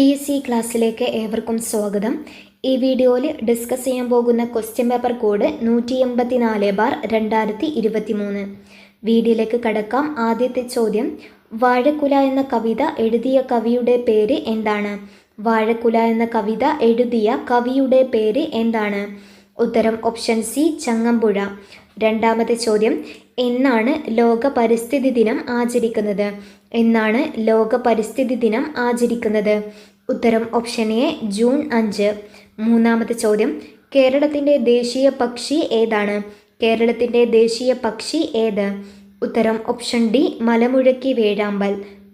PSC ക്ലാസ്സിലേക്ക് ഏവർക്കും സ്വാഗതം. ഈ വീഡിയോയിൽ ഡിസ്കസ് ചെയ്യാൻ പോകുന്ന ക്വസ്റ്റ്യൻ പേപ്പർ കോഡ് 184/2023. വീഡിയോയിലേക്ക് കടക്കാം. ആദ്യത്തെ ചോദ്യം, വാഴക്കുല എന്ന കവിത എഴുതിയ കവിയുടെ പേര് എന്താണ്? വാഴക്കുല എന്ന കവിത എഴുതിയ കവിയുടെ പേര് എന്താണ്? ഉത്തരം ഓപ്ഷൻ സി, ചങ്ങമ്പുഴ. രണ്ടാമത്തെ ചോദ്യം, എന്നാണ് ലോക പരിസ്ഥിതി ദിനം ആചരിക്കുന്നത്? എന്നാണ് ലോക പരിസ്ഥിതി ദിനം ആചരിക്കുന്നത്? ഉത്തരം ഓപ്ഷൻ എ, ജൂൺ 5. മൂന്നാമത്തെ ചോദ്യം, കേരളത്തിൻ്റെ ദേശീയ പക്ഷി ഏതാണ്? കേരളത്തിൻ്റെ ദേശീയ പക്ഷി ഏത്? ഉത്തരം ഓപ്ഷൻ ഡി, മലമുഴക്കി വേഴാമ്പൽ.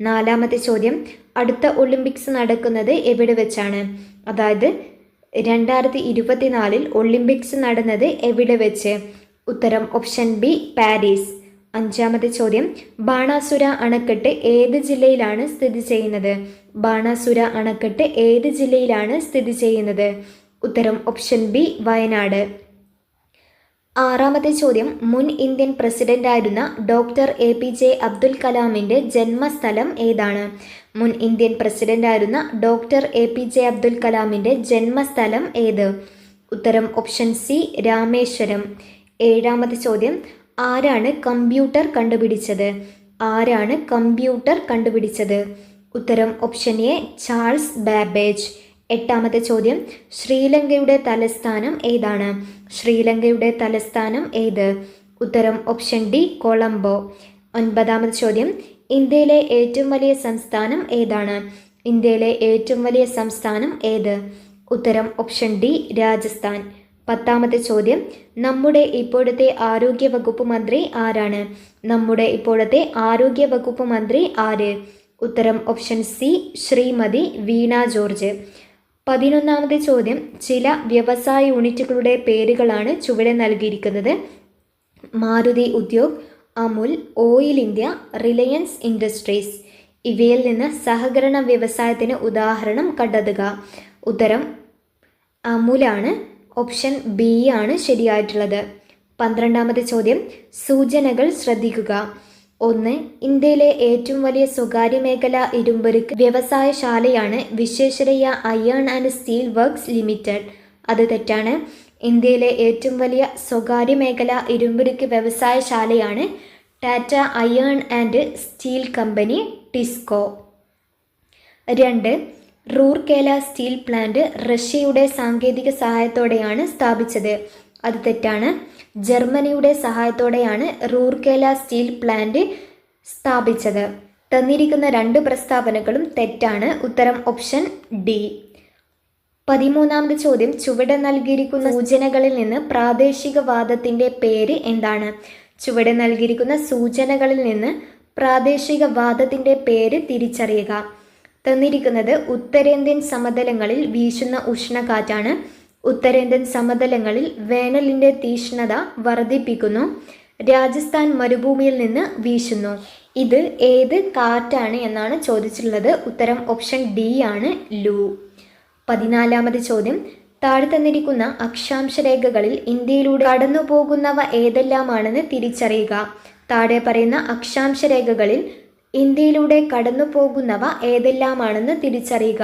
നാലാമത്തെ ചോദ്യം, അടുത്ത ഒളിമ്പിക്സ് നടക്കുന്നത് എവിടെ വെച്ചാണ്? അതായത് 2024 ഒളിമ്പിക്സ് നടന്നത് എവിടെ വെച്ച്? ഉത്തരം ഓപ്ഷൻ ബി, പാരീസ്. അഞ്ചാമത്തെ ചോദ്യം, ബാണാസുര അണക്കെട്ട് ഏത് ജില്ലയിലാണ് സ്ഥിതി ചെയ്യുന്നത്? ബാണാസുര അണക്കെട്ട് ഏത് ജില്ലയിലാണ് സ്ഥിതി ചെയ്യുന്നത്? ഉത്തരം ഓപ്ഷൻ ബി, വയനാട്. ആറാമത്തെ ചോദ്യം, മുൻ ഇന്ത്യൻ പ്രസിഡന്റായിരുന്ന ഡോക്ടർ APJ അബ്ദുൽ കലാമിൻ്റെ ജന്മസ്ഥലം ഏതാണ്? മുൻ ഇന്ത്യൻ പ്രസിഡന്റായിരുന്ന ഡോക്ടർ APJ അബ്ദുൽ കലാമിൻ്റെ ജന്മസ്ഥലം ഏത്? ഉത്തരം ഓപ്ഷൻ സി, രാമേശ്വരം. ഏഴാമത്തെ ചോദ്യം, ആരാണ് കമ്പ്യൂട്ടർ കണ്ടുപിടിച്ചത്? ആരാണ് കമ്പ്യൂട്ടർ കണ്ടുപിടിച്ചത്? ഉത്തരം ഓപ്ഷൻ എ, ചാൾസ് ബാബേജ്. എട്ടാമത്തെ ചോദ്യം, ശ്രീലങ്കയുടെ തലസ്ഥാനം ഏതാണ്? ശ്രീലങ്കയുടെ തലസ്ഥാനം ഏത്? ഉത്തരം ഓപ്ഷൻ ഡി, കൊളംബോ. ഒൻപതാമത്തെ ചോദ്യം, ഇന്ത്യയിലെ ഏറ്റവും വലിയ സംസ്ഥാനം ഏതാണ്? ഇന്ത്യയിലെ ഏറ്റവും വലിയ സംസ്ഥാനം ഏത്? ഉത്തരം ഓപ്ഷൻ ഡി, രാജസ്ഥാൻ. പത്താമത്തെ ചോദ്യം, നമ്മുടെ ഇപ്പോഴത്തെ ആരോഗ്യ വകുപ്പ് മന്ത്രി ആരാണ്? നമ്മുടെ ഇപ്പോഴത്തെ ആരോഗ്യ വകുപ്പ് മന്ത്രി ആര്? ഉത്തരം ഓപ്ഷൻ സി, ശ്രീമതി വീണ ജോർജ്. 11ാമത്തെ ചോദ്യം, ചില വ്യവസായ യൂണിറ്റുകളുടെ പേരുകളാണ് ചുവടെ നൽകിയിരിക്കുന്നത്. Maruti Udyog, Amul, oil India, Reliance industries. ഇവയിൽ നിന്ന് സഹകരണ വ്യവസായത്തിന് ഉദാഹരണം കണ്ടെത്തുക. ഉത്തരം അമുലാണ്. ഓപ്ഷൻ ബി ആണ് ശരിയായിട്ടുള്ളത്. 12ാമത്തെ ചോദ്യം, സൂചനകൾ ശ്രദ്ധിക്കുക. 1. ഇന്ത്യയിലെ ഏറ്റവും വലിയ സ്വകാര്യ മേഖല ഇരുമ്പുരുക്ക് വ്യവസായശാലയാണ് Visvesvaraya iron and steel works limited. അത് തെറ്റാണ്. ഇന്ത്യയിലെ ഏറ്റവും വലിയ സ്വകാര്യ മേഖല ഇരുമ്പുരുക്ക് വ്യവസായശാലയാണ് Tata iron and steel company, TISCO. 2. Rourkela steel plant റഷ്യയുടെ സാങ്കേതിക സഹായത്തോടെയാണ് സ്ഥാപിച്ചത്. അത് തെറ്റാണ്. ജർമ്മനിയുടെ സഹായത്തോടെയാണ് റൂർക്കേല സ്റ്റീൽ പ്ലാന്റ് സ്ഥാപിച്ചത്. തന്നിരിക്കുന്ന 2 പ്രസ്താവനകളും തെറ്റാണ്. ഉത്തരം ഓപ്ഷൻ ഡി. 13ാമത്തെ ചോദ്യം, ചുവടെ നൽകിയിരിക്കുന്ന സൂചനകളിൽ നിന്ന് പ്രാദേശികവാദത്തിൻ്റെ പേര് എന്താണ്? ചുവടെ നൽകിയിരിക്കുന്ന സൂചനകളിൽ നിന്ന് പ്രാദേശികവാദത്തിൻ്റെ പേര് തിരിച്ചറിയുക. തന്നിരിക്കുന്നത് ഉത്തരേന്ത്യൻ സമതലങ്ങളിൽ വീശുന്ന ഉഷ്ണക്കാറ്റാണ്. ഉത്തരേന്ത്യൻ സമതലങ്ങളിൽ വേനലിൻ്റെ തീക്ഷ്ണത വർദ്ധിപ്പിക്കുന്നു. രാജസ്ഥാൻ മരുഭൂമിയിൽ നിന്ന് വീശുന്നു. ഇത് ഏത് കാറ്റാണ് എന്നാണ് ചോദിച്ചിട്ടുള്ളത്. ഉത്തരം ഓപ്ഷൻ ഡി ആണ്, ലൂ. 14ാമത്തെ ചോദ്യം, താഴെ തന്നിരിക്കുന്ന അക്ഷാംശ രേഖകളിൽ ഇന്ത്യയിലൂടെ കടന്നു പോകുന്നവ ഏതെല്ലാമാണെന്ന് തിരിച്ചറിയുക. താഴെ പറയുന്ന അക്ഷാംശ രേഖകളിൽ ഇന്ത്യയിലൂടെ കടന്നു പോകുന്നവ ഏതെല്ലാമാണെന്ന് തിരിച്ചറിയുക.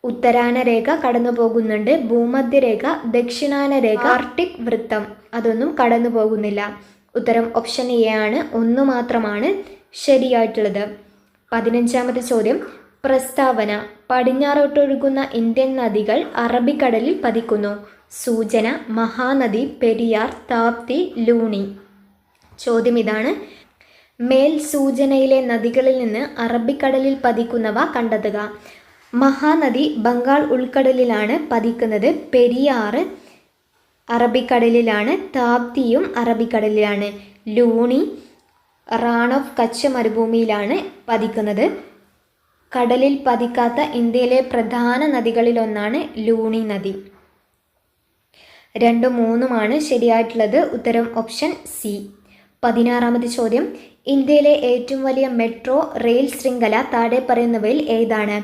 ഉത്തരാന രേഖ കടന്നു പോകുന്നുണ്ട്. ഭൂമധ്യരേഖ, ദക്ഷിണാന രേഖ, ആർട്ടിക് വൃത്തം അതൊന്നും കടന്നു പോകുന്നില്ല. ഉത്തരം ഓപ്ഷൻ എ ആണ്. 1 മാത്രമാണ് ശരിയായിട്ടുള്ളത്. 15ാമത്തെ ചോദ്യം, പ്രസ്താവന, പടിഞ്ഞാറോട്ടൊഴുകുന്ന ഇന്ത്യൻ നദികൾ അറബിക്കടലിൽ പതിക്കുന്നു. സൂചന, മഹാനദി, പെരിയാർ, താപ്തി, ലൂണി. ചോദ്യം ഇതാണ്, മേൽ സൂചനയിലെ നദികളിൽ നിന്ന് അറബിക്കടലിൽ പതിക്കുന്നവ കണ്ടെത്തുക. മഹാനദി ബംഗാൾ ഉൾക്കടലിലാണ് പതിക്കുന്നത്. പെരിയാർ അറബിക്കടലിലാണ്. താപ്തിയും അറബിക്കടലിലാണ്. ലൂണി റാൺ ഓഫ് കച്ച് മരുഭൂമിയിലാണ് പതിക്കുന്നത്. കടലിൽ പതിക്കാത്ത ഇന്ത്യയിലെ പ്രധാന നദികളിലൊന്നാണ് ലൂണി നദി. 2, 3 ശരിയായിട്ടുള്ളത്. ഉത്തരം ഓപ്ഷൻ സി. 16ാമത്തെ ചോദ്യം, ഇന്ത്യയിലെ ഏറ്റവും വലിയ മെട്രോ റെയിൽ ശൃംഖല താഴെ പറയുന്നവയിൽ ഏതാണ്?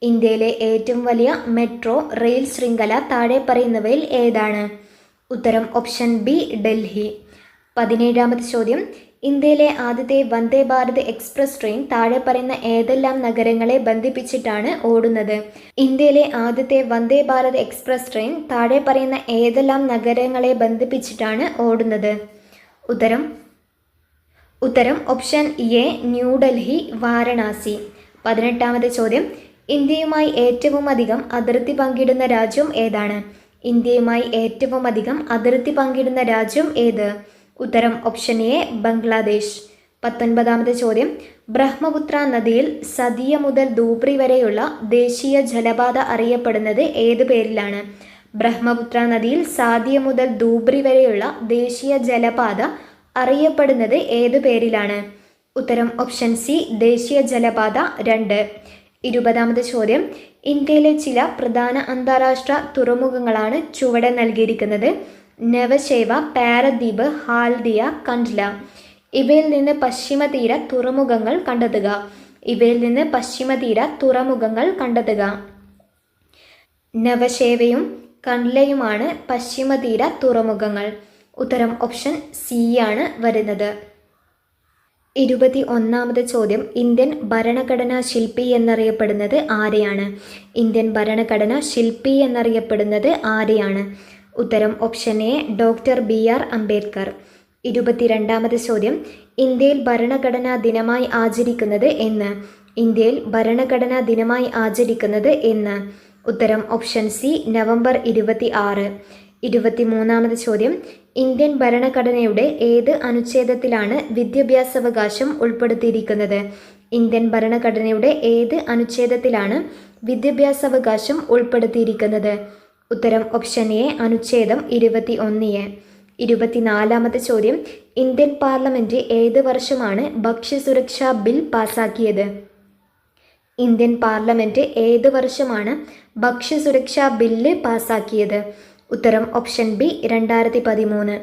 ഇന്ത്യയിലെ ഏറ്റവും വലിയ മെട്രോ റെയിൽ ശൃംഖല താഴെ പറയുന്നവയിൽ ഏതാണ്? ഉത്തരം ഓപ്ഷൻ ബി, ഡൽഹി. 17ാമത്തെ ചോദ്യം, ഇന്ത്യയിലെ ആദ്യത്തെ വന്ദേ ഭാരത് എക്സ്പ്രസ് ട്രെയിൻ താഴെ പറയുന്ന ഏതെല്ലാം നഗരങ്ങളെ ബന്ധിപ്പിച്ചിട്ടാണ് ഓടുന്നത്? ഇന്ത്യയിലെ ആദ്യത്തെ വന്ദേ ഭാരത് എക്സ്പ്രസ് ട്രെയിൻ താഴെ പറയുന്ന ഏതെല്ലാം നഗരങ്ങളെ ബന്ധിപ്പിച്ചിട്ടാണ് ഓടുന്നത്? ഉത്തരം ഓപ്ഷൻ എ ന്യൂഡൽഹി, വാരണാസി. 18ാമത്തെ ചോദ്യം, ഇന്ത്യയുമായി ഏറ്റവും അധികം അതിർത്തി പങ്കിടുന്ന രാജ്യം ഏതാണ്? ഇന്ത്യയുമായി ഏറ്റവും അധികം അതിർത്തി പങ്കിടുന്ന രാജ്യം ഏത്? ഉത്തരം ഓപ്ഷൻ എ ബംഗ്ലാദേശ്. 19ാമത്തെ ചോദ്യം, ബ്രഹ്മപുത്ര നദിയിൽ സതിയ മുതൽ ധൂബ്രി വരെയുള്ള ദേശീയ ജലപാത അറിയപ്പെടുന്നത് ഏത് പേരിലാണ്? ബ്രഹ്മപുത്ര നദിയിൽ സാദിയ മുതൽ ധൂബ്രി വരെയുള്ള ദേശീയ ജലപാത അറിയപ്പെടുന്നത് ഏതു പേരിലാണ്? ഉത്തരം ഓപ്ഷൻ സി ദേശീയ ജലപാത 2. 20ാമത്തെ ചോദ്യം, ഇന്ത്യയിലെ ചില പ്രധാന അന്താരാഷ്ട്ര തുറമുഖങ്ങളാണ് ചുവടെ നൽകിയിരിക്കുന്നത്. നവശേവ, പാരദ്വീപ്, ഹാൽദിയ, കണ്ട്ല. ഇവയിൽ നിന്ന് പശ്ചിമതീര തുറമുഖങ്ങൾ കണ്ടെത്തുക. നവശേവയും കണ്ട്ലയുമാണ് പശ്ചിമതീര തുറമുഖങ്ങൾ. ഉത്തരം ഓപ്ഷൻ സി ആണ് വരുന്നത്. 21ാമത്തെ ചോദ്യം, ഇന്ത്യൻ ഭരണഘടനാ ശില്പി എന്നറിയപ്പെടുന്നത് ആരെയാണ്? ഇന്ത്യൻ ഭരണഘടനാ ശില്പി എന്നറിയപ്പെടുന്നത് ആരെയാണ്? ഉത്തരം option A doctor BR Ambedkar. 22ാമത്തെ ചോദ്യം, ഇന്ത്യയിൽ ഭരണഘടനാ ദിനമായി ആചരിക്കുന്നത് എന്ന്? ഇന്ത്യയിൽ ഭരണഘടനാ ദിനമായി ആചരിക്കുന്നത് എന്ന്? ഉത്തരം ഓപ്ഷൻ സി നവംബർ 26. 23ാമത്തെ ചോദ്യം, ഇന്ത്യൻ ഭരണഘടനയുടെ ഏത് അനുച്ഛേദത്തിലാണ് വിദ്യാഭ്യാസാവകാശം ഉൾപ്പെടുത്തിയിരിക്കുന്നത്? ഇന്ത്യൻ ഭരണഘടനയുടെ ഏത് അനുച്ഛേദത്തിലാണ് വിദ്യാഭ്യാസാവകാശം ഉൾപ്പെടുത്തിയിരിക്കുന്നത്? ഉത്തരം ഓപ്ഷൻ എ അനുച്ഛേദം 21A. 24ാമത്തെ ചോദ്യം, ഇന്ത്യൻ പാർലമെന്റ് ഏത് വർഷമാണ് ഭക്ഷ്യസുരക്ഷാ ബിൽ പാസാക്കിയത്? ഇന്ത്യൻ പാർലമെന്റ് ഏത് വർഷമാണ് ഭക്ഷ്യസുരക്ഷാ ബില്ല് പാസാക്കിയത്? ഉത്തരം ഓപ്ഷൻ ബി 2013.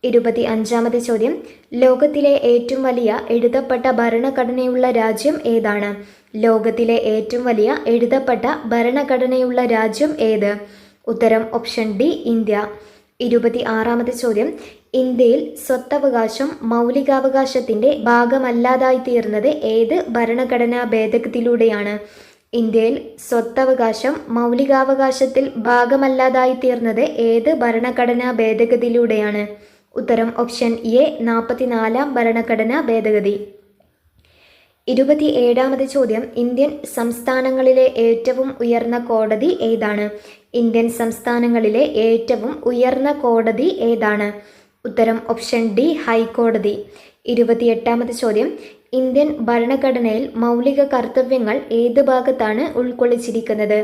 25ാമത്തെ ചോദ്യം, ലോകത്തിലെ ഏറ്റവും വലിയ എഴുതപ്പെട്ട ഭരണഘടനയുള്ള രാജ്യം ഏതാണ്? ലോകത്തിലെ ഏറ്റവും വലിയ എഴുതപ്പെട്ട ഭരണഘടനയുള്ള രാജ്യം ഏത്? ഉത്തരം ഓപ്ഷൻ ഡി ഇന്ത്യ. 26ാമത്തെ ചോദ്യം, ഇന്ത്യയിൽ സ്വത്തവകാശം മൗലികാവകാശത്തിൻ്റെ ഭാഗമല്ലാതായിത്തീർന്നത് ഏത് ഭരണഘടനാ ഭേദഗതിയിലൂടെയാണ്? ഇന്ത്യയിൽ സ്വത്തവകാശം മൗലികാവകാശത്തിൽ ഭാഗമല്ലാതായിത്തീർന്നത് ഏത് ഭരണഘടനാ ഭേദഗതിയിലൂടെയാണ്? ഉത്തരം ഓപ്ഷൻ എ 44ാം ഭരണഘടനാ ഭേദഗതി. 27ാമത്തെ ചോദ്യം, ഇന്ത്യൻ സംസ്ഥാനങ്ങളിലെ ഏറ്റവും ഉയർന്ന കോടതി ഏതാണ്? ഇന്ത്യൻ സംസ്ഥാനങ്ങളിലെ ഏറ്റവും ഉയർന്ന കോടതി ഏതാണ്? ഉത്തരം ഓപ്ഷൻ ഡി ഹൈക്കോടതി. 28ാമത്തെ ചോദ്യം, ഇന്ത്യൻ ഭരണഘടനയിൽ മൗലിക കർത്തവ്യങ്ങൾ ഏത് ഭാഗത്താണ് ഉൾക്കൊള്ളിച്ചിരിക്കുന്നത്?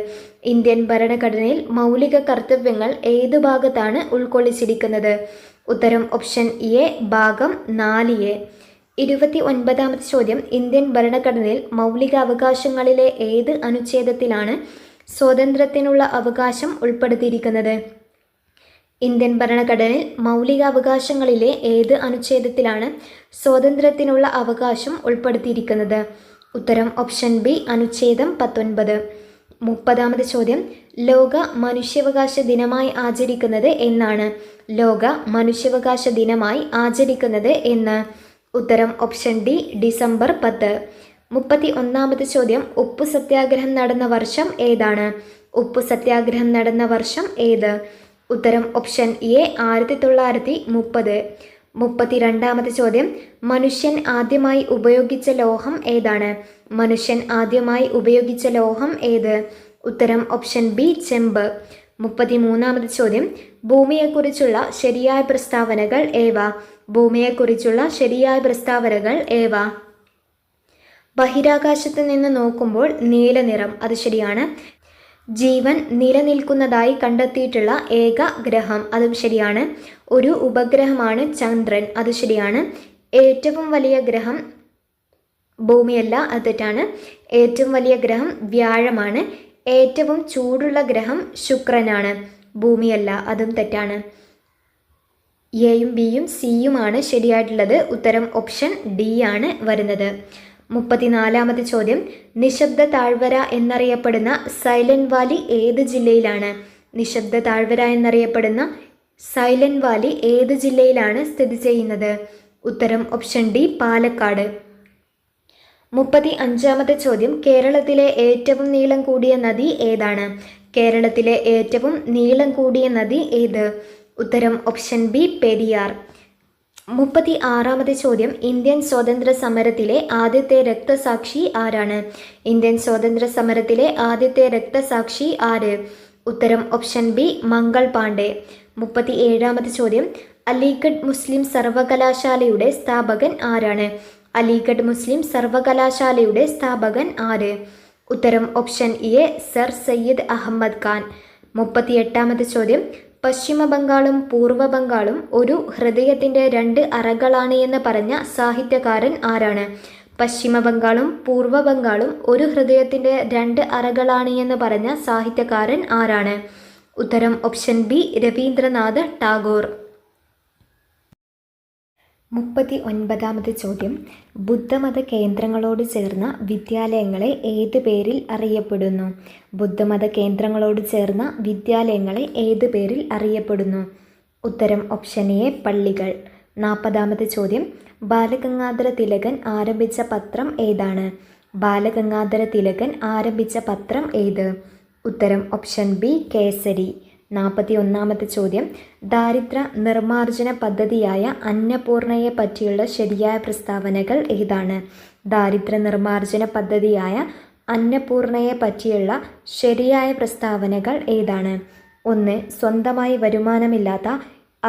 ഇന്ത്യൻ ഭരണഘടനയിൽ മൗലിക കർത്തവ്യങ്ങൾ ഏത് ഭാഗത്താണ് ഉൾക്കൊള്ളിച്ചിരിക്കുന്നത്? ഉത്തരം ഓപ്ഷൻ എ ഭാഗം 4A. 29ാമത്തെ ചോദ്യം, ഇന്ത്യൻ ഭരണഘടനയിൽ മൗലിക അവകാശങ്ങളിലെ ഏത് അനുച്ഛേദത്തിലാണ് സ്വാതന്ത്ര്യത്തിനുള്ള അവകാശം ഉൾപ്പെടുത്തിയിരിക്കുന്നത്? ഇന്ത്യൻ ഭരണഘടനയിൽ മൗലിക അവകാശങ്ങളിലെ ഏത് അനുച്ഛേദത്തിലാണ് സ്വാതന്ത്ര്യത്തിനുള്ള അവകാശം ഉൾപ്പെടുത്തിയിരിക്കുന്നത്? ഉത്തരം ഓപ്ഷൻ ബി അനുച്ഛേദം 19. 30ാമത്തെ ചോദ്യം, ലോക മനുഷ്യാവകാശ ദിനമായി ആചരിക്കുന്നത് എന്നാണ്? ലോക മനുഷ്യാവകാശ ദിനമായി ആചരിക്കുന്നത് എന്ന്? ഉത്തരം ഓപ്ഷൻ ഡി ഡിസംബർ 10. 31ാമത്തെ ചോദ്യം, ഉപ്പു സത്യാഗ്രഹം നടന്ന വർഷം ഏതാണ്? ഉപ്പു സത്യാഗ്രഹം നടന്ന വർഷം ഏത്? ഉത്തരം ഓപ്ഷൻ എ 1930. 32ാമത്തെ ചോദ്യം, മനുഷ്യൻ ആദ്യമായി ഉപയോഗിച്ച ലോഹം ഏതാണ്? മനുഷ്യൻ ആദ്യമായി ഉപയോഗിച്ച ലോഹം ഏത്? ഉത്തരം ഓപ്ഷൻ ബി ചെമ്പ്. 33ാമത്തെ ചോദ്യം, ഭൂമിയെക്കുറിച്ചുള്ള ശരിയായ പ്രസ്താവനകൾ ഏവ? ഭൂമിയെക്കുറിച്ചുള്ള ശരിയായ പ്രസ്താവനകൾ ഏവ? ബഹിരാകാശത്ത് നിന്ന് നോക്കുമ്പോൾ നീല നിറം, അത് ശരിയാണ്. ജീവൻ നിലനിൽക്കുന്നതായി കണ്ടെത്തിയിട്ടുള്ള ഏക ഗ്രഹം, അതും ശരിയാണ്. ഒരു ഉപഗ്രഹമാണ് ചന്ദ്രൻ, അത് ശരിയാണ്. ഏറ്റവും വലിയ ഗ്രഹം ഭൂമിയല്ല, അത് തെറ്റാണ്. ഏറ്റവും വലിയ ഗ്രഹം വ്യാഴമാണ്. ഏറ്റവും ചൂടുള്ള ഗ്രഹം ശുക്രനാണ്, ഭൂമിയല്ല, അതും തെറ്റാണ്. എയും ബിയും സിയുമാണ് ശരിയായിട്ടുള്ളത്. ഉത്തരം ഓപ്ഷൻ ഡി ആണ് വരുന്നത്. 34ാമത്തെ ചോദ്യം, നിശബ്ദ താഴ്വര എന്നറിയപ്പെടുന്ന സൈലന്റ് വാലി ഏത് ജില്ലയിലാണ്? നിശബ്ദ താഴ്വര എന്നറിയപ്പെടുന്ന സൈലന്റ് വാലി ഏത് ജില്ലയിലാണ് സ്ഥിതി ചെയ്യുന്നത്? ഉത്തരം ഓപ്ഷൻ ഡി പാലക്കാട്. 35-ാമത്തെ ചോദ്യം, കേരളത്തിലെ ഏറ്റവും നീളം കൂടിയ നദി ഏതാണ്? കേരളത്തിലെ ഏറ്റവും നീളം കൂടിയ നദി ഏത്? ഉത്തരം ഓപ്ഷൻ ബി പെരിയാർ. 36-ാമത്തെ ചോദ്യം, ഇന്ത്യൻ സ്വാതന്ത്ര്യ സമരത്തിലെ ആദ്യത്തെ രക്തസാക്ഷി ആരാണ്? ഇന്ത്യൻ സ്വാതന്ത്ര്യ സമരത്തിലെ ആദ്യത്തെ രക്തസാക്ഷി ആര്? ഉത്തരം ഓപ്ഷൻ ബി മംഗൾ പാണ്ഡെ. 37-ാമത്തെ ചോദ്യം, അലിഗഡ് മുസ്ലിം സർവകലാശാലയുടെ സ്ഥാപകൻ ആരാണ്? അലിഗഡ് മുസ്ലിം സർവകലാശാലയുടെ സ്ഥാപകൻ ആര്? ഉത്തരം option A sir Syed Ahmad Khan. 38-ാമത്തെ ചോദ്യം, പശ്ചിമ ബംഗാളും പൂർവ്വ ബംഗാളും ഒരു ഹൃദയത്തിൻ്റെ 2 അറകളാണ് എന്ന് പറഞ്ഞ സാഹിത്യകാരൻ ആരാണ്? പശ്ചിമ ബംഗാളും പൂർവ്വ ബംഗാളും ഒരു ഹൃദയത്തിൻ്റെ 2 അറകളാണ് എന്ന് പറഞ്ഞ സാഹിത്യകാരൻ ആരാണ്? ഉത്തരം ഓപ്ഷൻ ബി രവീന്ദ്രനാഥ ടാഗോർ. 39-ാമത്തെ ചോദ്യം, ബുദ്ധമത കേന്ദ്രങ്ങളോട് ചേർന്ന വിദ്യാലയങ്ങളെ ഏത് പേരിൽ അറിയപ്പെടുന്നു? ബുദ്ധമത കേന്ദ്രങ്ങളോട് ചേർന്ന വിദ്യാലയങ്ങളെ ഏത് പേരിൽ അറിയപ്പെടുന്നു? ഉത്തരം ഓപ്ഷൻ എ പള്ളികൾ. 40-ാമത്തെ ചോദ്യം, ബാലഗംഗാധര തിലകൻ ആരംഭിച്ച പത്രം ഏതാണ്? ബാലഗംഗാധര തിലകൻ ആരംഭിച്ച പത്രം ഏത്? ഉത്തരം ഓപ്ഷൻ ബി കേസരി. 41-ാമത്തെ ചോദ്യം, ദാരിദ്ര്യ നിർമ്മാർജ്ജന പദ്ധതിയായ അന്നപൂർണയെ പറ്റിയുള്ള ശരിയായ പ്രസ്താവനകൾ ഏതാണ്? ദാരിദ്ര്യ നിർമ്മാർജ്ജന പദ്ധതിയായ അന്നപൂർണയെ പറ്റിയുള്ള ശരിയായ പ്രസ്താവനകൾ ഏതാണ്? 1. സ്വന്തമായി വരുമാനമില്ലാത്ത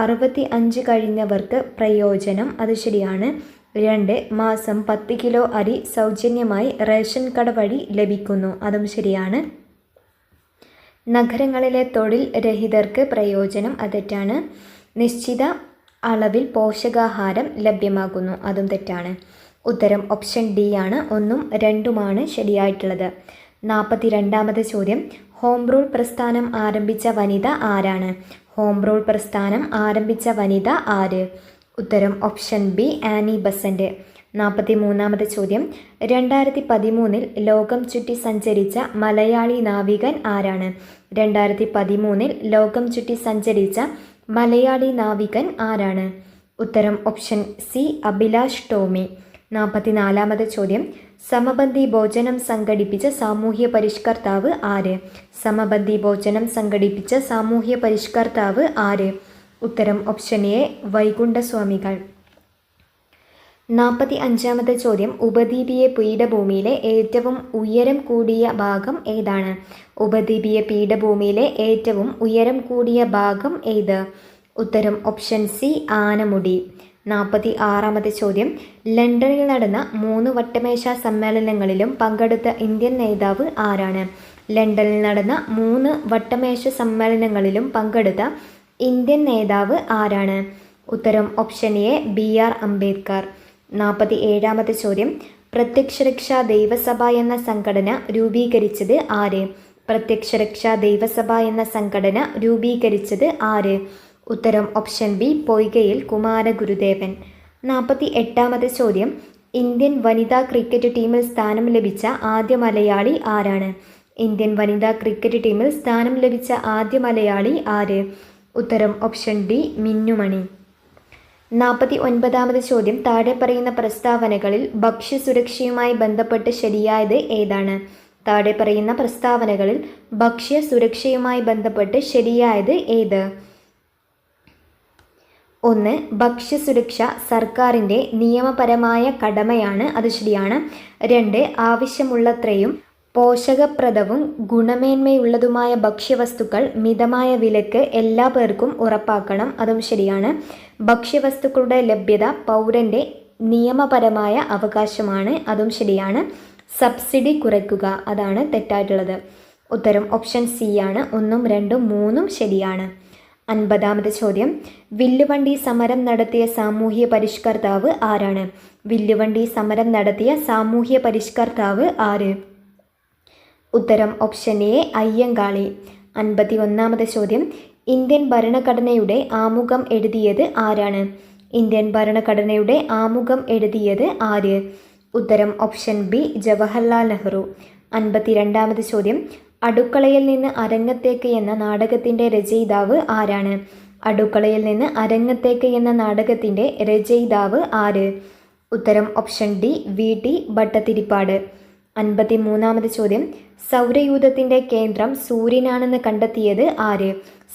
65 കഴിഞ്ഞവർക്ക് പ്രയോജനം, അത് ശരിയാണ്. 2. മാസം 10 കിലോ അരി സൗജന്യമായി റേഷൻ കട വഴി ലഭിക്കുന്നു, അതും ശരിയാണ്. നഗരങ്ങളിലെ തൊഴിൽ രഹിതർക്ക് പ്രയോജനം, അത് തെറ്റാണ്. നിശ്ചിത അളവിൽ പോഷകാഹാരം ലഭ്യമാകുന്നു, അതും തെറ്റാണ്. ഉത്തരം ഓപ്ഷൻ ഡി ആണ്. 1ഉം 2ഉമാണ് ശരിയായിട്ടുള്ളത്. 42-ാമത്തെ ചോദ്യം, ഹോം റൂൾ പ്രസ്ഥാനം ആരംഭിച്ച വനിത ആരാണ്? ഹോം റൂൾ പ്രസ്ഥാനം ആരംഭിച്ച വനിത ആര്? ഉത്തരം ഓപ്ഷൻ ബി ആനി ബസന്റ്. 43-ാമത്തെ ചോദ്യം, 2013-ൽ ലോകം ചുറ്റി സഞ്ചരിച്ച മലയാളി നാവികൻ ആരാണ്? 2013-ൽ ലോകം ചുറ്റി സഞ്ചരിച്ച മലയാളി നാവികൻ ആരാണ്? ഉത്തരം ഓപ്ഷൻ സി അഭിലാഷ് ടോമി. 44-ാമത്തെ ചോദ്യം, സമപന്തി ഭോജനം സംഘടിപ്പിച്ച സാമൂഹ്യ പരിഷ്കർത്താവ് ആര്? സമപന്തി ഭോജനം സംഘടിപ്പിച്ച സാമൂഹ്യ പരിഷ്കർത്താവ് ആര്? ഉത്തരം ഓപ്ഷൻ എ വൈകുണ്ഠസ്വാമികൾ. 45-ാമത്തെ ചോദ്യം, ഉപദ്വീപീയ പീഠഭൂമിയിലെ ഏറ്റവും ഉയരം കൂടിയ ഭാഗം ഏതാണ്? ഉപദ്വീപീയ പീഠഭൂമിയിലെ ഏറ്റവും ഉയരം കൂടിയ ഭാഗം ഏത്? ഉത്തരം ഓപ്ഷൻ സി ആനമുടി. 46-ാമത്തെ ചോദ്യം, ലണ്ടനിൽ നടന്ന 3 വട്ടമേശ സമ്മേളനങ്ങളിലും പങ്കെടുത്ത ഇന്ത്യൻ നേതാവ് ആരാണ്? ലണ്ടനിൽ നടന്ന 3 വട്ടമേശ സമ്മേളനങ്ങളിലും പങ്കെടുത്ത ഇന്ത്യൻ നേതാവ് ആരാണ്? ഉത്തരം ഓപ്ഷൻ എ BR അംബേദ്കർ. 47-ാമത്തെ ചോദ്യം, പ്രത്യക്ഷരക്ഷാ ദൈവസഭ എന്ന സംഘടന രൂപീകരിച്ചത് ആര്? പ്രത്യക്ഷരക്ഷാ ദൈവസഭ എന്ന സംഘടന രൂപീകരിച്ചത് ആര്? ഉത്തരം ഓപ്ഷൻ ബി പൊയ്കയിൽ കുമാരഗുരുദേവൻ. 48-ാമത്തെ ചോദ്യം, ഇന്ത്യൻ വനിതാ ക്രിക്കറ്റ് ടീമിൽ സ്ഥാനം ലഭിച്ച ആദ്യ മലയാളി ആരാണ്? ഇന്ത്യൻ വനിതാ ക്രിക്കറ്റ് ടീമിൽ സ്ഥാനം ലഭിച്ച ആദ്യ മലയാളി ആര്? ഉത്തരം ഓപ്ഷൻ ഡി മിന്നുമണി. 49-ാമത് ചോദ്യം, താഴെ പറയുന്ന പ്രസ്താവനകളിൽ ഭക്ഷ്യസുരക്ഷയുമായി ബന്ധപ്പെട്ട് ശരിയായത് ഏതാണ്? താഴെ പറയുന്ന പ്രസ്താവനകളിൽ ഭക്ഷ്യസുരക്ഷയുമായി ബന്ധപ്പെട്ട് ശരിയായത് ഏത്? 1. ഭക്ഷ്യസുരക്ഷ സർക്കാരിൻ്റെ നിയമപരമായ കടമയാണ്, അത് ശരിയാണ്. 2. ആവശ്യമുള്ളത്രയും പോഷകപ്രദവും ഗുണമേന്മയുള്ളതുമായ ഭക്ഷ്യവസ്തുക്കൾ മിതമായ വിലക്ക് എല്ലാ പേർക്കും ഉറപ്പാക്കണം, അതും ശരിയാണ്. ഭക്ഷ്യവസ്തുക്കളുടെ ലഭ്യത പൗരൻ്റെ നിയമപരമായ അവകാശമാണ്, അതും ശരിയാണ്. സബ്സിഡി കുറയ്ക്കുക, അതാണ് തെറ്റായിട്ടുള്ളത്. ഉത്തരം ഓപ്ഷൻ സി ആണ്. 1ഉം 2ഉം 3ഉം ശരിയാണ്. 50-ാമത്തെ ചോദ്യം, വില്ലുവണ്ടി സമരം നടത്തിയ സാമൂഹ്യ പരിഷ്കർത്താവ് ആരാണ്? വില്ലുവണ്ടി സമരം നടത്തിയ സാമൂഹ്യ പരിഷ്കർത്താവ് ആര്? ഉത്തരം ഓപ്ഷൻ എ അയ്യങ്കാളി. 51-ാമത്തെ ചോദ്യം, ഇന്ത്യൻ ഭരണഘടനയുടെ ആമുഖം എഴുതിയത് ആരാണ്? ഇന്ത്യൻ ഭരണഘടനയുടെ ആമുഖം എഴുതിയത് ആര്? ഉത്തരം ഓപ്ഷൻ ബി ജവഹർലാൽ നെഹ്റു. 52-ാമത്തെ ചോദ്യം, അടുക്കളയിൽ നിന്ന് അരങ്ങത്തേക്ക് എന്ന നാടകത്തിൻ്റെ രചയിതാവ് ആരാണ്? അടുക്കളയിൽ നിന്ന് അരങ്ങത്തേക്ക് എന്ന നാടകത്തിൻ്റെ രചയിതാവ് ആര്? ഉത്തരം ഓപ്ഷൻ ഡി വി.ടി. ഭട്ടതിരിപ്പാട്. 53-ാമത് ചോദ്യം. സൗരയൂഥത്തിൻ്റെ കേന്ദ്രം സൂര്യനാണെന്ന് കണ്ടെത്തിയത് ആര്?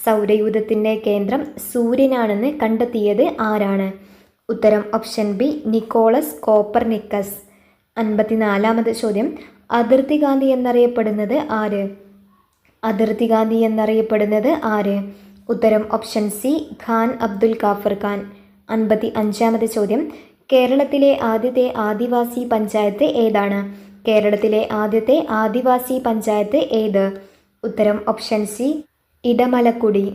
സൗരയൂഥത്തിൻ്റെ കേന്ദ്രം സൂര്യനാണെന്ന് കണ്ടെത്തിയത് ആരാണ്? ഉത്തരം ഓപ്ഷൻ ബി നിക്കോളസ് കോപ്പർനിക്കസ്. 54-ാമത് ചോദ്യം. അതിർത്തികാന്തി എന്നറിയപ്പെടുന്നത് ആര്? അതിർത്തികാന്തി എന്നറിയപ്പെടുന്നത് ആര്? ഉത്തരം ഓപ്ഷൻ സി ഖാൻ അബ്ദുൽ ഗാഫർ ഖാൻ. 55-ാമത് ചോദ്യം. കേരളത്തിലെ ആദ്യത്തെ ആദിവാസി പഞ്ചായത്ത് ഏതാണ്? കേരളത്തിലെ ആദ്യത്തെ ആദിവാസി പഞ്ചായത്ത് ഏത്? ഉത്തരം ഓപ്ഷൻ സി ഇടമലക്കുടി.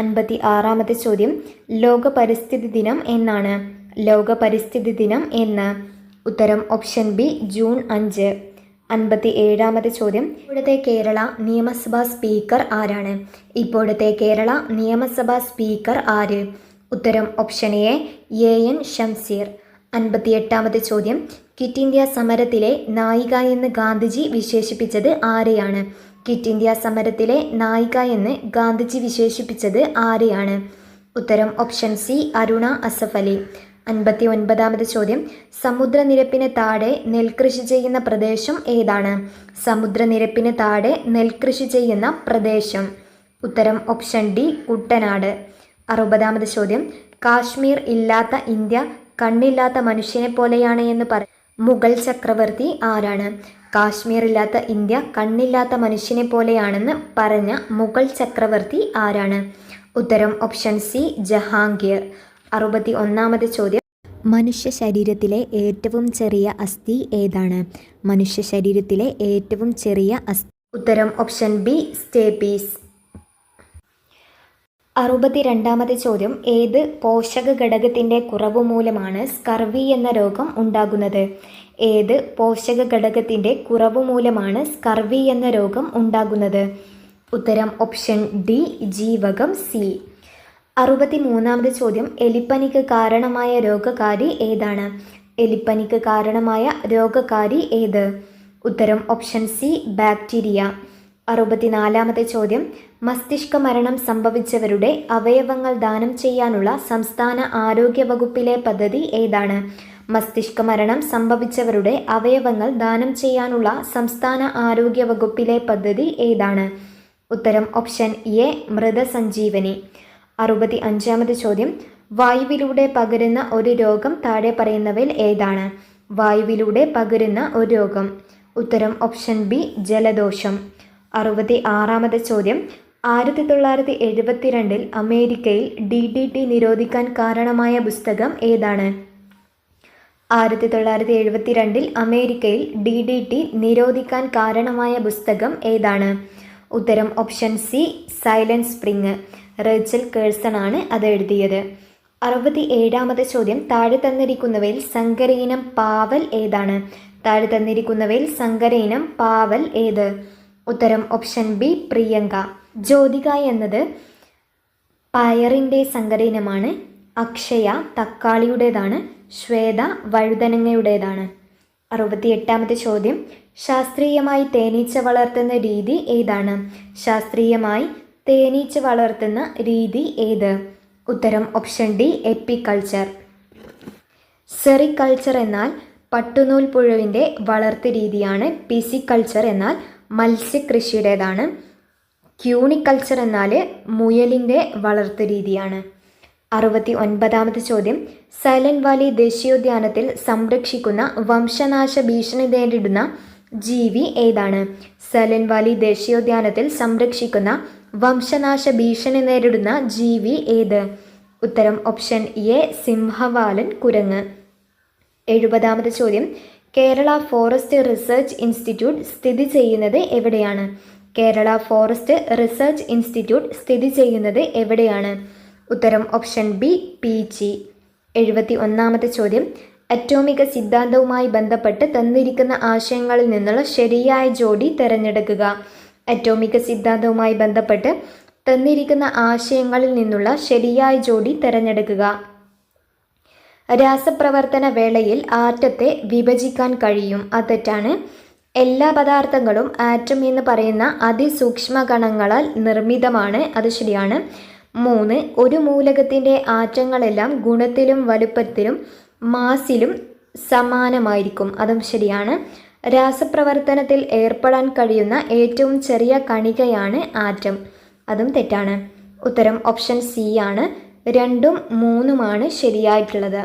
56-ാമത്തെ ചോദ്യം. ലോക പരിസ്ഥിതി ദിനം എന്നാണ്? ലോക പരിസ്ഥിതി ദിനം എന്ന്? ഉത്തരം ഓപ്ഷൻ ബി ജൂൺ 5. 57-ാമത്തെ ചോദ്യം. ഇപ്പോഴത്തെ കേരള നിയമസഭാ സ്പീക്കർ ആരാണ്? ഇപ്പോഴത്തെ കേരള നിയമസഭാ സ്പീക്കർ ആര്? ഉത്തരം ഓപ്ഷൻ എ എൻ ഷംസീർ. 58-ാമത്തെ ചോദ്യം. ക്വിറ്റ് ഇന്ത്യ സമരത്തിലെ നായിക എന്ന് ഗാന്ധിജി വിശേഷിപ്പിച്ചത് ആരെയാണ്? ക്വിറ്റ് ഇന്ത്യ സമരത്തിലെ നായിക എന്ന് ഗാന്ധിജി വിശേഷിപ്പിച്ചത് ആരെയാണ്? ഉത്തരം ഓപ്ഷൻ സി അരുണ അസഫ് അലി. 59-ാമത് ചോദ്യം. സമുദ്രനിരപ്പിന് താഴെ നെൽകൃഷി ചെയ്യുന്ന പ്രദേശം ഏതാണ്? സമുദ്രനിരപ്പിന് താഴെ നെൽകൃഷി ചെയ്യുന്ന പ്രദേശം. ഉത്തരം ഓപ്ഷൻ ഡി കുട്ടനാട്. 60-ാമത് ചോദ്യം. കാശ്മീർ ഇല്ലാത്ത ഇന്ത്യ കണ്ണില്ലാത്ത മനുഷ്യനെ പോലെയാണ് എന്ന് മുഗൾ ചക്രവർത്തി ആരാണ്? കാശ്മീർ ഇല്ലാത്ത ഇന്ത്യ കണ്ണില്ലാത്ത മനുഷ്യനെ പോലെയാണെന്ന് പറഞ്ഞ മുഗൾ ചക്രവർത്തി ആരാണ്? ഉത്തരം ഓപ്ഷൻ സി ജഹാംഗീർ. 61-ാമത് ചോദ്യം. മനുഷ്യ ശരീരത്തിലെ ഏറ്റവും ചെറിയ അസ്ഥി ഏതാണ്? മനുഷ്യ ശരീരത്തിലെ ഏറ്റവും ചെറിയ അസ്ഥി. ഉത്തരം ഓപ്ഷൻ ബി സ്റ്റേപ്പീസ്. 62-ാമത് ചോദ്യം. ഏത് പോഷക ഘടകത്തിൻ്റെ കുറവ് മൂലമാണ് സ്കർവി എന്ന രോഗം ഉണ്ടാകുന്നത്? ഏത് പോഷക ഘടകത്തിൻ്റെ കുറവ് മൂലമാണ് സ്കർവി എന്ന രോഗം ഉണ്ടാകുന്നത്? ഉത്തരം ഓപ്ഷൻ ഡി ജീവകം സി. 63-ാമത് ചോദ്യം. എലിപ്പനിക്ക് കാരണമായ രോഗകാരി ഏതാണ്? എലിപ്പനിക്ക് കാരണമായ രോഗകാരി ഏത്? ഉത്തരം ഓപ്ഷൻ സി ബാക്ടീരിയ. 64-ാമത്തെ ചോദ്യം. മസ്തിഷ്ക മരണം സംഭവിച്ചവരുടെ അവയവങ്ങൾ ദാനം ചെയ്യാനുള്ള സംസ്ഥാന ആരോഗ്യ വകുപ്പിലെ പദ്ധതി ഏതാണ്? മസ്തിഷ്ക മരണം സംഭവിച്ചവരുടെ അവയവങ്ങൾ ദാനം ചെയ്യാനുള്ള സംസ്ഥാന ആരോഗ്യ വകുപ്പിലെ പദ്ധതി ഏതാണ്? ഉത്തരം ഓപ്ഷൻ എ മൃതസഞ്ജീവനി. 65-ാമത് ചോദ്യം. വായുവിലൂടെ പകരുന്ന ഒരു രോഗം താഴെ പറയുന്നവയിൽ ഏതാണ്? വായുവിലൂടെ പകരുന്ന ഒരു രോഗം. ഉത്തരം ഓപ്ഷൻ ബി ജലദോഷം. 66-ാമത് ചോദ്യം. 1972 അമേരിക്കയിൽ DDT നിരോധിക്കാൻ കാരണമായ പുസ്തകം ഏതാണ്? 1972 അമേരിക്കയിൽ DDT നിരോധിക്കാൻ കാരണമായ പുസ്തകം ഏതാണ്? ഉത്തരം option C silent spring. Rachel Carson ആണ് അത് എഴുതിയത്. 67-ാമത് ചോദ്യം. താഴെ തന്നിരിക്കുന്നവയിൽ സങ്കര ഇനം പാവൽ ഏതാണ്? താഴെ തന്നിരിക്കുന്നവയിൽ സങ്കര ഇനം പാവൽ ഏത്? ഉത്തരം ഓപ്ഷൻ ബി പ്രിയങ്ക. ജ്യോതിക എന്നത് പയറിൻ്റെ സങ്കര ഇനമാണ്. അക്ഷയ തക്കാളിയുടേതാണ്. ശ്വേത വഴുതനങ്ങയുടേതാണ്. 68-ാമത്തെ ചോദ്യം. ശാസ്ത്രീയമായി തേനീച്ച വളർത്തുന്ന രീതി ഏതാണ്? ശാസ്ത്രീയമായി തേനീച്ച വളർത്തുന്ന രീതി ഏത്? ഉത്തരം ഓപ്ഷൻ ഡി എപ്പിക്കൾച്ചർ. സെറികൾച്ചർ എന്നാൽ പട്ടുനൂൽ പുഴുവിൻ്റെ വളർത്തു രീതിയാണ്. പിസിക്കൾച്ചർ എന്നാൽ മത്സ്യകൃഷിയുടേതാണ്. ക്യൂണിക്കൾച്ചർ എന്നാൽ മുയലിൻ്റെ വളർത്തു രീതിയാണ്. 69-ാമത്തെ ചോദ്യം. സൈലന്റ് വാലി ദേശീയോദ്യാനത്തിൽ സംരക്ഷിക്കുന്ന വംശനാശ ഭീഷണി നേരിടുന്ന ജീവി ഏതാണ്? സൈലന്റ് വാലി ദേശീയോദ്യാനത്തിൽ സംരക്ഷിക്കുന്ന വംശനാശ ഭീഷണി നേരിടുന്ന ജീവി ഏത്? ഉത്തരം ഓപ്ഷൻ എ സിംഹവാലൻ കുരങ്ങ്. 70-ാമത്തെ ചോദ്യം. കേരള ഫോറസ്റ്റ് റിസർച്ച് ഇൻസ്റ്റിറ്റ്യൂട്ട് സ്ഥിതി ചെയ്യുന്നത് എവിടെയാണ്? കേരള ഫോറസ്റ്റ് റിസർച്ച് ഇൻസ്റ്റിറ്റ്യൂട്ട് സ്ഥിതി ചെയ്യുന്നത് എവിടെയാണ്? ഉത്തരം ഓപ്ഷൻ ബി പീച്ചി. 71-ാമത്തെ ചോദ്യം. അറ്റോമിക സിദ്ധാന്തവുമായി ബന്ധപ്പെട്ട് തന്നിരിക്കുന്ന ആശയങ്ങളിൽ നിന്നുള്ള ശരിയായ ജോഡി തിരഞ്ഞെടുക്കുക. അറ്റോമിക സിദ്ധാന്തവുമായി ബന്ധപ്പെട്ട് തന്നിരിക്കുന്ന ആശയങ്ങളിൽ നിന്നുള്ള ശരിയായ ജോഡി തിരഞ്ഞെടുക്കുക. രാസപ്രവർത്തന വേളയിൽ ആറ്റത്തെ വിഭജിക്കാൻ കഴിയും. അത് തെറ്റാണ്. എല്ലാ പദാർത്ഥങ്ങളും ആറ്റം എന്ന് പറയുന്ന അതിസൂക്ഷ്മ കണങ്ങളാൽ നിർമ്മിതമാണ്. അത് ശരിയാണ്. 3. ഒരു മൂലകത്തിൻ്റെ ആറ്റങ്ങളെല്ലാം ഗുണത്തിലും വലുപ്പത്തിലും മാസിലും സമാനമായിരിക്കും. അതും ശരിയാണ്. രാസപ്രവർത്തനത്തിൽ ഏർപ്പെടാൻ കഴിയുന്ന ഏറ്റവും ചെറിയ കണികയാണ് ആറ്റം. അതും തെറ്റാണ്. ഉത്തരം ഓപ്ഷൻ സി ആണ്. 2ഉം 3ഉമാണ് ശരിയായിട്ടുള്ളത്.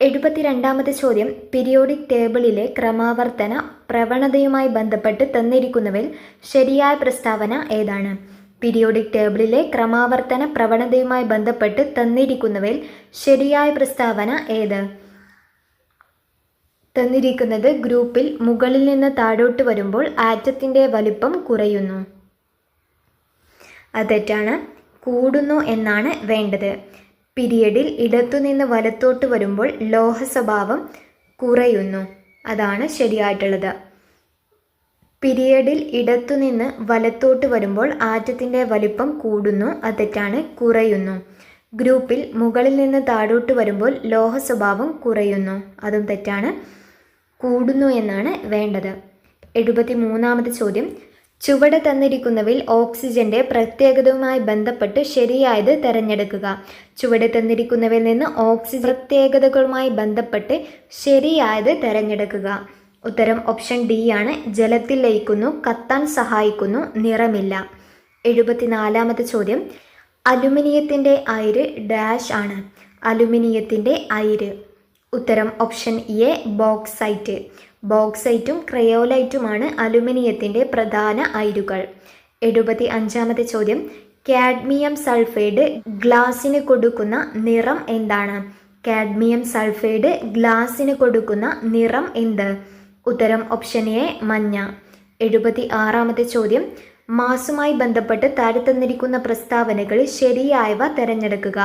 72ാമത്തെ ചോദ്യം. പീരിയോഡിക് ടേബിളിലെ ക്രമാവർത്തന പ്രവണതയുമായി ബന്ധപ്പെട്ട് തന്നിരിക്കുന്നവയിൽ ശരിയായ പ്രസ്താവന ഏതാണ്? പീരിയോഡിക് ടേബിളിലെ ക്രമാവർത്തന പ്രവണതയുമായി ബന്ധപ്പെട്ട് തന്നിരിക്കുന്നവയിൽ ശരിയായ പ്രസ്താവന ഏത്? തന്നിരിക്കുന്നത് ഗ്രൂപ്പിൽ മുകളിൽ നിന്ന് താഴോട്ട് വരുമ്പോൾ ആറ്റത്തിൻ്റെ വലിപ്പം കുറയുന്നു. അത് തെറ്റാണ്. കൂടുന്നു എന്നാണ് വേണ്ടത്. പീരിയഡിൽ ഇടത്തുനിന്ന് വലത്തോട്ട് വരുമ്പോൾ ലോഹ സ്വഭാവം കുറയുന്നു. അതാണ് ശരിയായിട്ടുള്ളത്. പീരിയഡിൽ ഇടത്തുനിന്ന് വലത്തോട്ട് വരുമ്പോൾ ആറ്റത്തിൻ്റെ വലിപ്പം കൂടുന്നു. അത് തെറ്റാണ്. കുറയുന്നു. ഗ്രൂപ്പിൽ മുകളിൽ നിന്ന് താഴോട്ട് വരുമ്പോൾ ലോഹ സ്വഭാവം കുറയുന്നു. അതും തെറ്റാണ്. കൂടുന്നു എന്നാണ് വേണ്ടത്. 73ാമത്തെ ചോദ്യം. ചുവടെ തന്നിരിക്കുന്നവയിൽ ഓക്സിജന്റെ പ്രത്യേകതയുമായി ബന്ധപ്പെട്ട് ശരിയായത് തിരഞ്ഞെടുക്കുക. ചുവടെ തന്നിരിക്കുന്നവയിൽ നിന്ന് ഓക്സിജൻ പ്രത്യേകതകളുമായി ബന്ധപ്പെട്ട് ശരിയായത് തിരഞ്ഞെടുക്കുക. ഉത്തരം ഓപ്ഷൻ ഡി ആണ്. ജലത്തിൽ ലയിക്കുന്നു, കത്താൻ സഹായിക്കുന്നു, നിറമില്ല. 74ാമത്തെ ചോദ്യം. അലുമിനിയത്തിൻ്റെ അയിര് ഡാഷ് ആണ്. അലുമിനിയത്തിൻ്റെ അയിര്. ഉത്തരം ഓപ്ഷൻ എ ബോക്സൈറ്റ്. ബോക്സൈറ്റും ക്രയോലൈറ്റുമാണ് അലുമിനിയത്തിൻ്റെ പ്രധാന അയിരുകൾ. 75ാമത്തെ ചോദ്യം. കാഡ്മിയം സൾഫൈഡ് ഗ്ലാസിന് കൊടുക്കുന്ന നിറം എന്താണ്? കാഡ്മിയം സൾഫൈഡ് ഗ്ലാസിന് കൊടുക്കുന്ന നിറം എന്ത്? ഉത്തരം ഓപ്ഷൻ എ മഞ്ഞ. 76ാമത്തെ ചോദ്യം. മാസുമായി ബന്ധപ്പെട്ട് താഴെ തന്നിരിക്കുന്ന പ്രസ്താവനകളിൽ ശരിയായവ തിരഞ്ഞെടുക്കുക.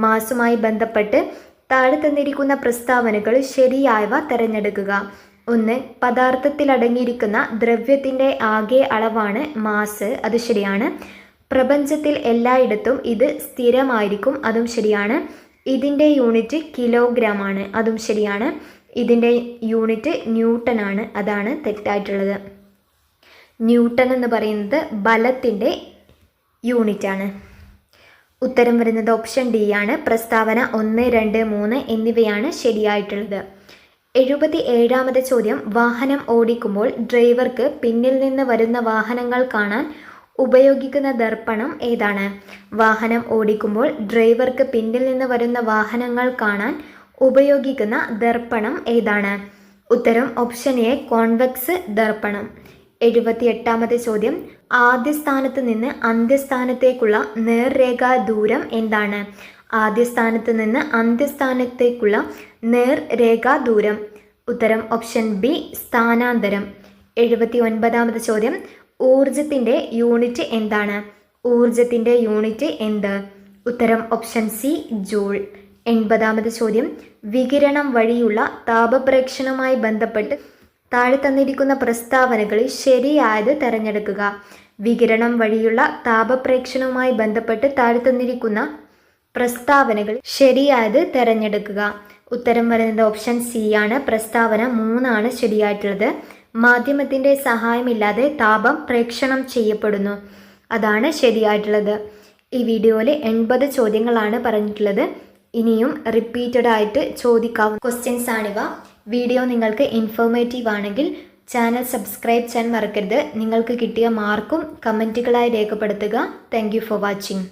മാസുമായി ബന്ധപ്പെട്ട് താഴെ തന്നിരിക്കുന്ന പ്രസ്താവനകൾ ശരിയായവ തിരഞ്ഞെടുക്കുക. 1. പദാർത്ഥത്തിൽ അടങ്ങിയിരിക്കുന്ന ദ്രവ്യത്തിൻ്റെ ആകെ അളവാണ് മാസ്. അത് ശരിയാണ്. പ്രപഞ്ചത്തിൽ എല്ലായിടത്തും ഇത് സ്ഥിരമായിരിക്കും. അതും ശരിയാണ്. ഇതിൻ്റെ യൂണിറ്റ് കിലോഗ്രാം ആണ്. അതും ശരിയാണ്. ഇതിൻ്റെ യൂണിറ്റ് ന്യൂട്ടൺ ആണ്. അതാണ് തെറ്റായിട്ടുള്ളത്. ന്യൂട്ടൺ എന്ന് പറയുന്നത് ബലത്തിൻ്റെ യൂണിറ്റാണ്. ഉത്തരം വരുന്നത് ഓപ്ഷൻ ഡി ആണ്. പ്രസ്താവന 1, 2, 3 എന്നിവയാണ് ശരിയായിട്ടുള്ളത്. 77ാമത്തെ ചോദ്യം. വാഹനം ഓടിക്കുമ്പോൾ ഡ്രൈവർക്ക് പിന്നിൽ നിന്ന് വരുന്ന വാഹനങ്ങൾ കാണാൻ ഉപയോഗിക്കുന്ന ദർപ്പണം ഏതാണ്? വാഹനം ഓടിക്കുമ്പോൾ ഡ്രൈവർക്ക് പിന്നിൽ നിന്ന് വരുന്ന വാഹനങ്ങൾ കാണാൻ ഉപയോഗിക്കുന്ന ദർപ്പണം ഏതാണ്? ഉത്തരം ഓപ്ഷൻ എ കോൺവെക്സ് ദർപ്പണം. 78ാമത്തെ ചോദ്യം. ആദ്യ സ്ഥാനത്ത് നിന്ന് അന്ത്യസ്ഥാനത്തേക്കുള്ള നേർരേഖാ ദൂരം എന്താണ്? ആദ്യ സ്ഥാനത്ത് നിന്ന് അന്ത്യസ്ഥാനത്തേക്കുള്ള നേർരേഖാ ദൂരം. ഉത്തരം ഓപ്ഷൻ ബി സ്ഥാനാന്തരം. 79ാമത്തെ ചോദ്യം. ഊർജത്തിൻ്റെ യൂണിറ്റ് എന്താണ്? ഊർജത്തിൻ്റെ യൂണിറ്റ് എന്ത്? ഉത്തരം ഓപ്ഷൻ സി ജൂൾ. 80ാമത്തെ ചോദ്യം. വികിരണം വഴിയുള്ള താപപ്രേക്ഷണവുമായി ബന്ധപ്പെട്ട് താഴെ തന്നിരിക്കുന്ന പ്രസ്താവനകളിൽ ശരിയായത് തിരഞ്ഞെടുക്കുക. വികിരണം വഴിയുള്ള താപപ്രേക്ഷണവുമായി ബന്ധപ്പെട്ട് താഴെ തന്നിരിക്കുന്ന പ്രസ്താവനകൾ ശരിയായത് തിരഞ്ഞെടുക്കുക. ഉത്തരം വരുന്നത് ഓപ്ഷൻ സി ആണ്. പ്രസ്താവന 3 ആണ് ശരിയായിട്ടുള്ളത്. മാധ്യമത്തിൻ്റെ സഹായമില്ലാതെ താപം പ്രേക്ഷണം ചെയ്യപ്പെടുന്നു. അതാണ് ശരിയായിട്ടുള്ളത്. ഈ വീഡിയോയിൽ 80 ചോദ്യങ്ങളാണ് പറഞ്ഞിട്ടുള്ളത്. ഇനിയും റിപ്പീറ്റഡ് ആയിട്ട് ചോദിക്കാവുന്ന ക്വസ്റ്റ്യൻസ് ആണിവ. വീഡിയോ നിങ്ങൾക്ക് ഇൻഫോർമേറ്റീവ് ആണെങ്കിൽ ചാനൽ സബ്സ്ക്രൈബ് ചെയ്യാൻ മറക്കരുത്. നിങ്ങൾക്ക് കിട്ടിയ മാർക്കും കമൻറ്റുകളായി രേഖപ്പെടുത്തുക. Thank you for watching.